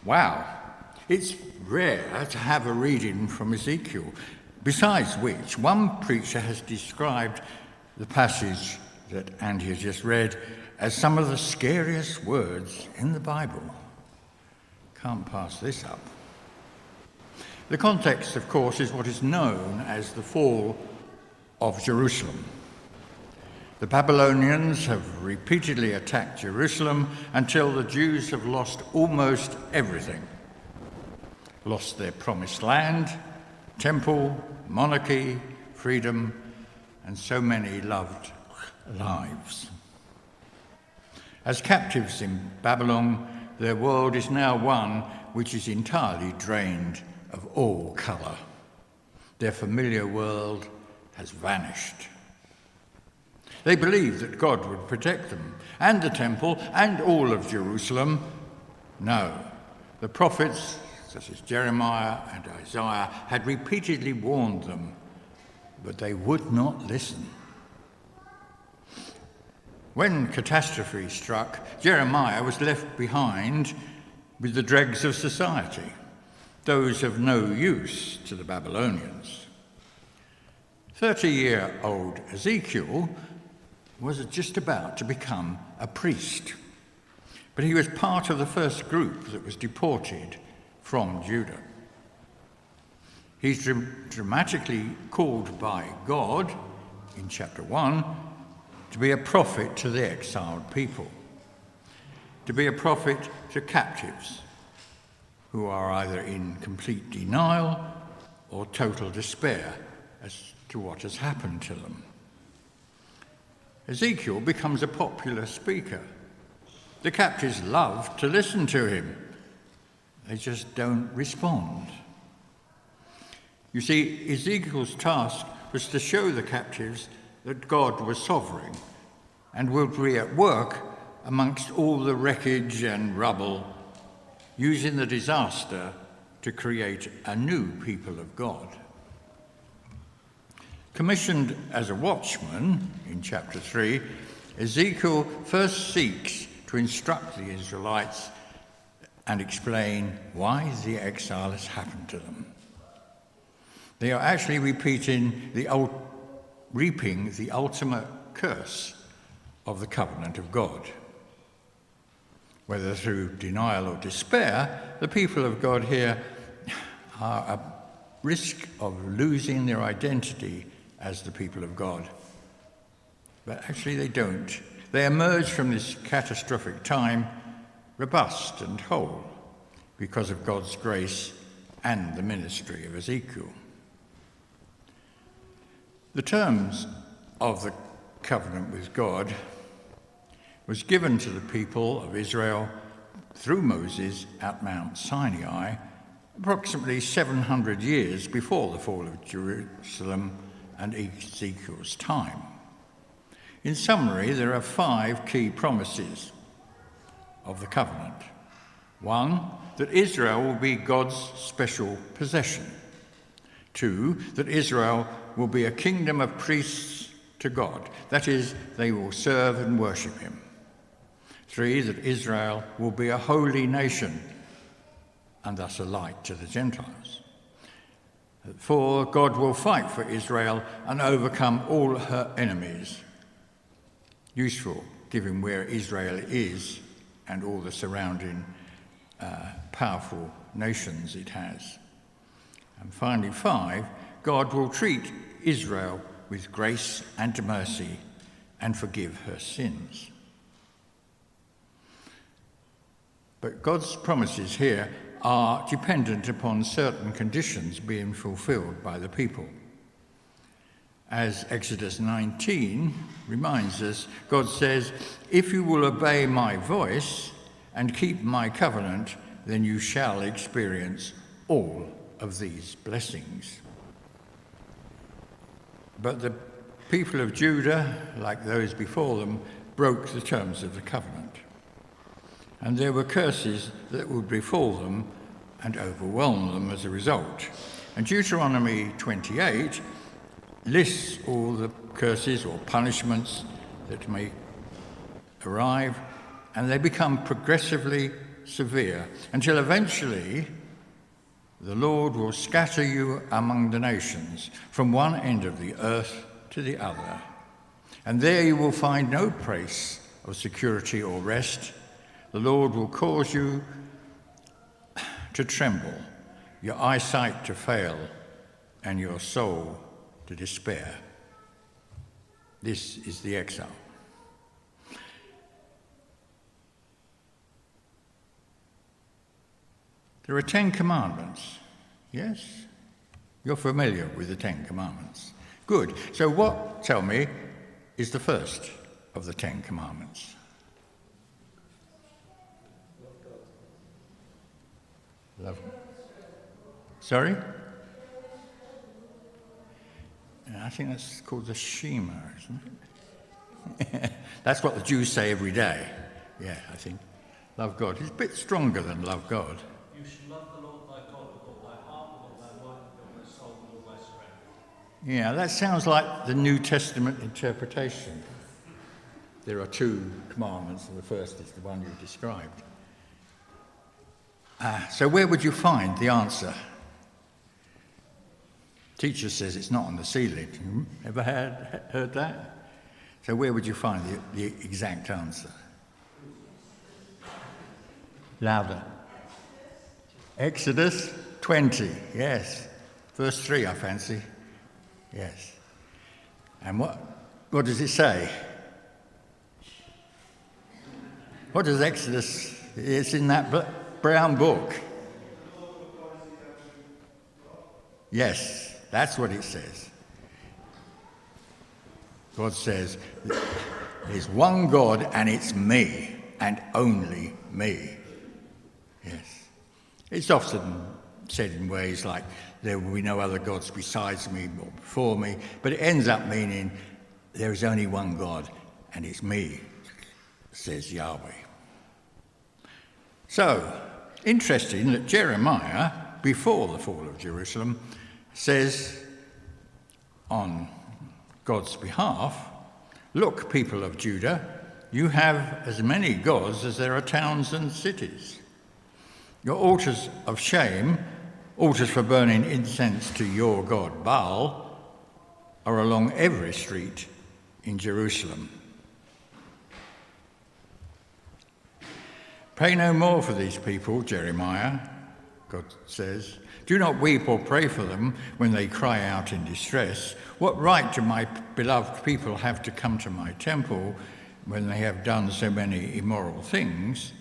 Wow, it's rare to have a reading from Ezekiel, besides which one preacher has described the passage that Andy has just read as some of the scariest words in the Bible. Can't pass this up. The context, of course, is what is known as the fall of Jerusalem. The Babylonians have repeatedly attacked Jerusalem until the Jews have lost almost everything. Lost their promised land, temple, monarchy, freedom, and so many loved lives. As captives in Babylon, their world is now one which is entirely drained of all colour. Their familiar world has vanished. They believed that God would protect them and the temple and all of Jerusalem. No, the prophets, such as Jeremiah and Isaiah, had repeatedly warned them, but they would not listen. When catastrophe struck, Jeremiah was left behind with the dregs of society, those of no use to the Babylonians. 30-year-old Ezekiel was just about to become a priest, but he was part of the first group that was deported from Judah. He's dramatically called by God in chapter 1 to be a prophet to the exiled people, to be a prophet to captives who are either in complete denial or total despair as to what has happened to them. Ezekiel becomes a popular speaker. The captives love to listen to him. They just don't respond. You see, Ezekiel's task was to show the captives that God was sovereign and would be at work amongst all the wreckage and rubble, using the disaster to create a new people of God. Commissioned as a watchman in chapter 3, Ezekiel first seeks to instruct the Israelites and explain why the exile has happened to them. They are actually reaping the ultimate curse of the covenant of God. Whether through denial or despair, the people of God here are at risk of losing their identity as the people of God. But actually they don't. They emerge from this catastrophic time robust and whole because of God's grace and the ministry of Ezekiel. The terms of the covenant with God was given to the people of Israel through Moses at Mount Sinai approximately 700 years before the fall of Jerusalem and Ezekiel's time. In summary, there are 5 key promises of the covenant. 1, that Israel will be God's special possession. 2, that Israel will be a kingdom of priests to God. That is, they will serve and worship him. 3, that Israel will be a holy nation and thus a light to the Gentiles. 4, God will fight for Israel and overcome all her enemies. Useful, given where Israel is and all the surrounding powerful nations it has. And finally, 5, God will treat Israel with grace and mercy and forgive her sins. But God's promises here are dependent upon certain conditions being fulfilled by the people. As Exodus 19 reminds us, God says, "If you will obey my voice and keep my covenant, then you shall experience all of these blessings." But the people of Judah, like those before them, broke the terms of the covenant. And there were curses that would befall them and overwhelm them as a result. And Deuteronomy 28 lists all the curses or punishments that may arrive, and they become progressively severe, until eventually the Lord will scatter you among the nations, from one end of the earth to the other. And there you will find no place of security or rest. The Lord will cause you to tremble, your eyesight to fail, and your soul to despair. This is the exile. There are 10 commandments. Yes? You're familiar with the 10 commandments. Good. So what, tell me, is the first of the 10 commandments? Love. Sorry? I think that's called the Shema, isn't it? That's what the Jews say every day. Yeah, I think. Love God. It's a bit stronger than love God. You should love the Lord thy God with all thy heart, with all thy mind, with all thy soul, with all thy strength. Yeah, that sounds like the New Testament interpretation. There are 2 commandments, and the first is the one you described. So where would you find the answer? Teacher says it's not on the ceiling. Ever heard that? So where would you find the exact answer? Louder. Exodus 20, yes. Verse 3, I fancy. Yes. And what does it say? What does Exodus... It's in that brown book. Yes, that's what it says. God says, there's one God and it's me, and only me. Yes. It's often said in ways like, there will be no other gods besides me or before me, but it ends up meaning there is only one God and it's me, says Yahweh. So, interesting that Jeremiah, before the fall of Jerusalem, says on God's behalf, look, people of Judah, you have as many gods as there are towns and cities. Your altars of shame, altars for burning incense to your god Baal, are along every street in Jerusalem. Pray no more for these people, Jeremiah, God says. Do not weep or pray for them when they cry out in distress. What right do my beloved people have to come to my temple when they have done so many immoral things?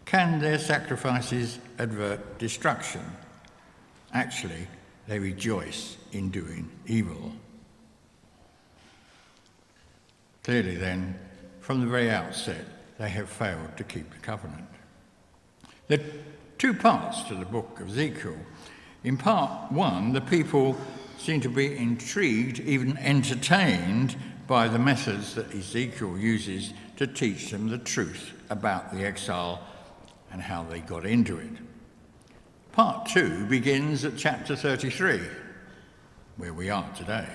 Can their sacrifices avert destruction? Actually, they rejoice in doing evil. Clearly then, from the very outset, they have failed to keep the covenant. There are 2 parts to the book of Ezekiel. In part 1, the people seem to be intrigued, even entertained, by the methods that Ezekiel uses to teach them the truth about the exile and how they got into it. Part 2 begins at chapter 33, where we are today.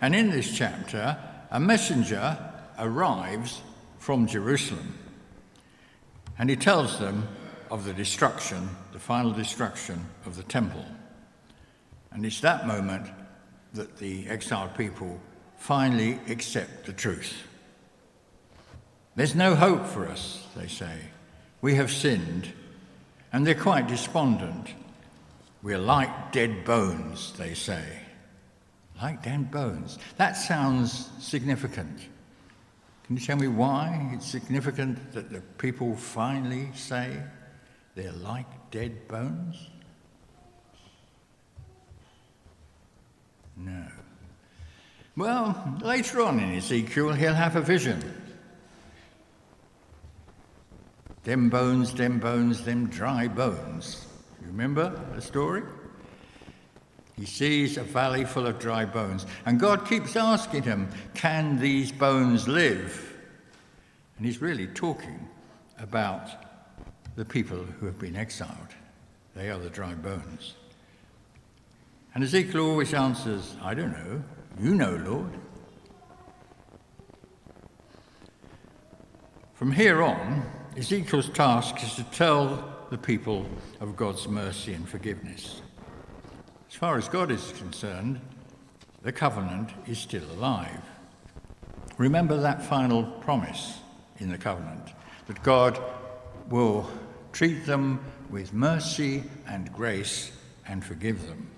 And in this chapter, a messenger arrives from Jerusalem, and he tells them of the destruction, the final destruction of the temple. And it's that moment that the exiled people finally accept the truth. There's no hope for us, they say. We have sinned, and they're quite despondent. We're like dead bones, they say. Like dead bones. That sounds significant. Can you tell me why it's significant that the people finally say they're like dead bones? No. Well, later on in Ezekiel, he'll have a vision. Them bones, them dry bones. You remember the story? He sees a valley full of dry bones, and God keeps asking him, can these bones live? And he's really talking about the people who have been exiled. They are the dry bones. And Ezekiel always answers, I don't know. You know, Lord. From here on, Ezekiel's task is to tell the people of God's mercy and forgiveness. As far as God is concerned, the covenant is still alive. Remember that final promise in the covenant, that God will treat them with mercy and grace and forgive them.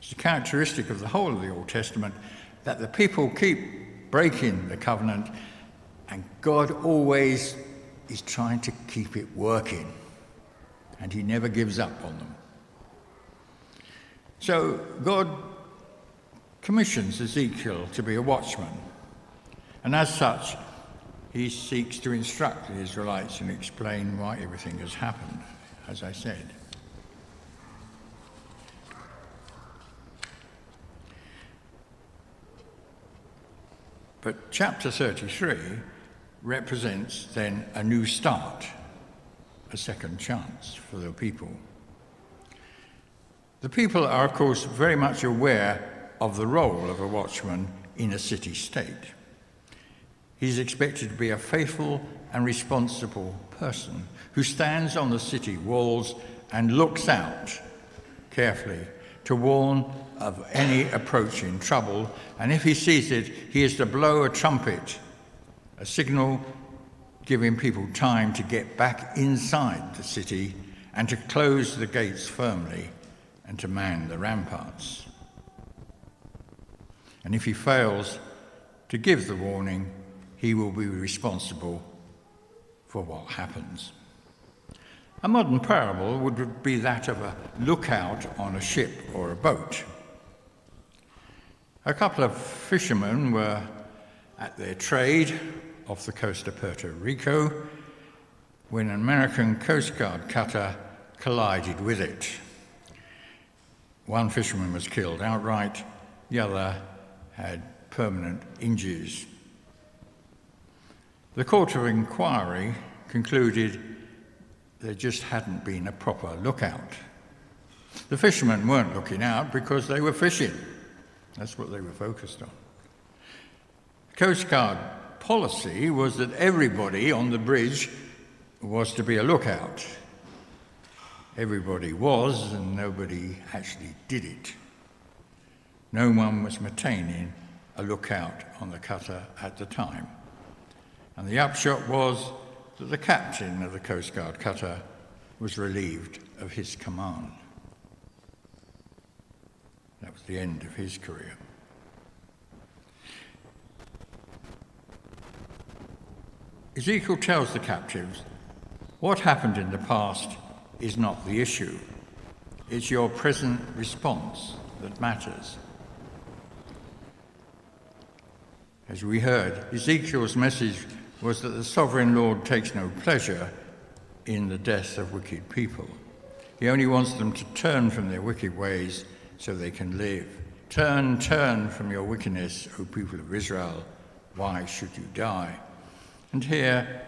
It's a characteristic of the whole of the Old Testament that the people keep breaking the covenant, and God always is trying to keep it working, and he never gives up on them. So God commissions Ezekiel to be a watchman, and as such, he seeks to instruct the Israelites and explain why everything has happened, as I said. But chapter 33 represents then a new start, a second chance for the people. The people are, of course, very much aware of the role of a watchman in a city-state. He's expected to be a faithful and responsible person who stands on the city walls and looks out carefully to warn of any approaching trouble, and if he sees it, he is to blow a trumpet, a signal giving people time to get back inside the city and to close the gates firmly and to man the ramparts. And if he fails to give the warning, he will be responsible for what happens. A modern parable would be that of a lookout on a ship or a boat. A couple of fishermen were at their trade off the coast of Puerto Rico when an American Coast Guard cutter collided with it. One fisherman was killed outright, the other had permanent injuries. The Court of Inquiry concluded there just hadn't been a proper lookout. The fishermen weren't looking out because they were fishing. That's what they were focused on. The Coast Guard policy was that everybody on the bridge was to be a lookout. Everybody was, and nobody actually did it. No one was maintaining a lookout on the cutter at the time. And the upshot was that the captain of the Coast Guard cutter was relieved of his command. That was the end of his career. Ezekiel tells the captives, what happened in the past is not the issue. It's your present response that matters. As we heard, Ezekiel's message was that the sovereign Lord takes no pleasure in the death of wicked people. He only wants them to turn from their wicked ways so they can live. Turn from your wickedness, O people of Israel. Why should you die? And here,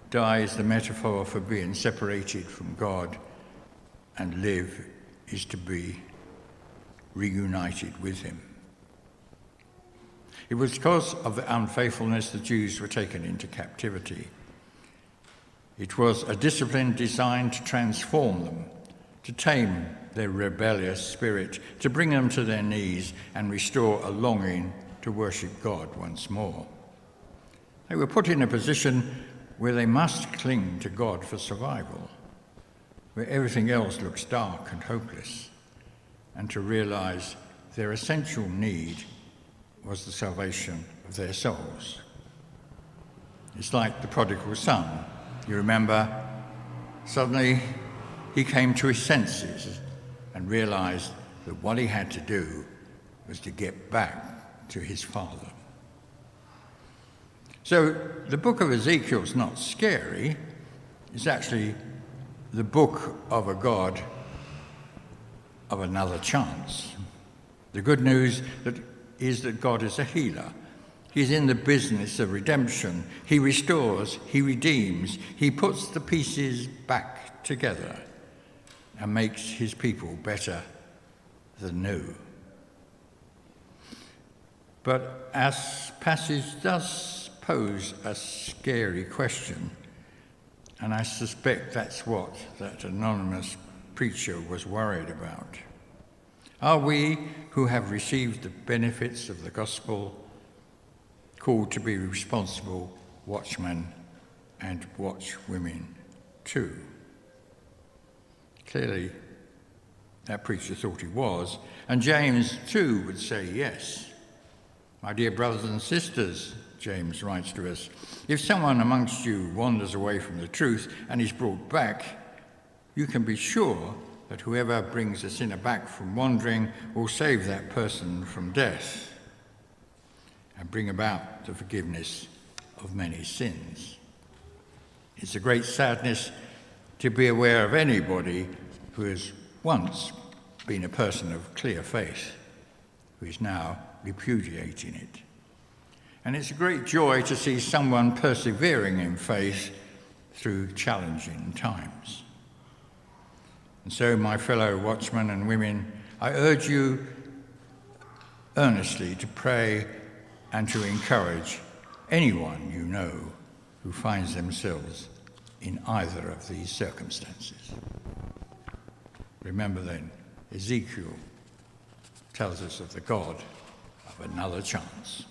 die is the metaphor for being separated from God, and live is to be reunited with him. It was because of the unfaithfulness the Jews were taken into captivity. It was a discipline designed to transform them, to tame their rebellious spirit, to bring them to their knees and restore a longing to worship God once more. They were put in a position where they must cling to God for survival, where everything else looks dark and hopeless, and to realize their essential need was the salvation of their souls. It's like the prodigal son. You remember, suddenly he came to his senses and realized that what he had to do was to get back to his father. So the book of Ezekiel is not scary. It's actually the book of a God of another chance. The good news is that God is a healer. He's in the business of redemption. He restores, he redeems, he puts the pieces back together and makes his people better than new. But as passage does pose a scary question, And I suspect that's what that anonymous preacher was worried about. Are we, who have received the benefits of the gospel, called to be responsible watchmen and watchwomen too? Clearly, that preacher thought he was, and James too would say yes. My dear brothers and sisters, James writes to us, if someone amongst you wanders away from the truth and is brought back, you can be sure that whoever brings a sinner back from wandering will save that person from death and bring about the forgiveness of many sins. It's a great sadness to be aware of anybody who has once been a person of clear faith, who is now repudiating it. And it's a great joy to see someone persevering in faith through challenging times. And so, my fellow watchmen and women, I urge you earnestly to pray and to encourage anyone you know who finds themselves in either of these circumstances. Remember then, Ezekiel tells us of the God of another chance.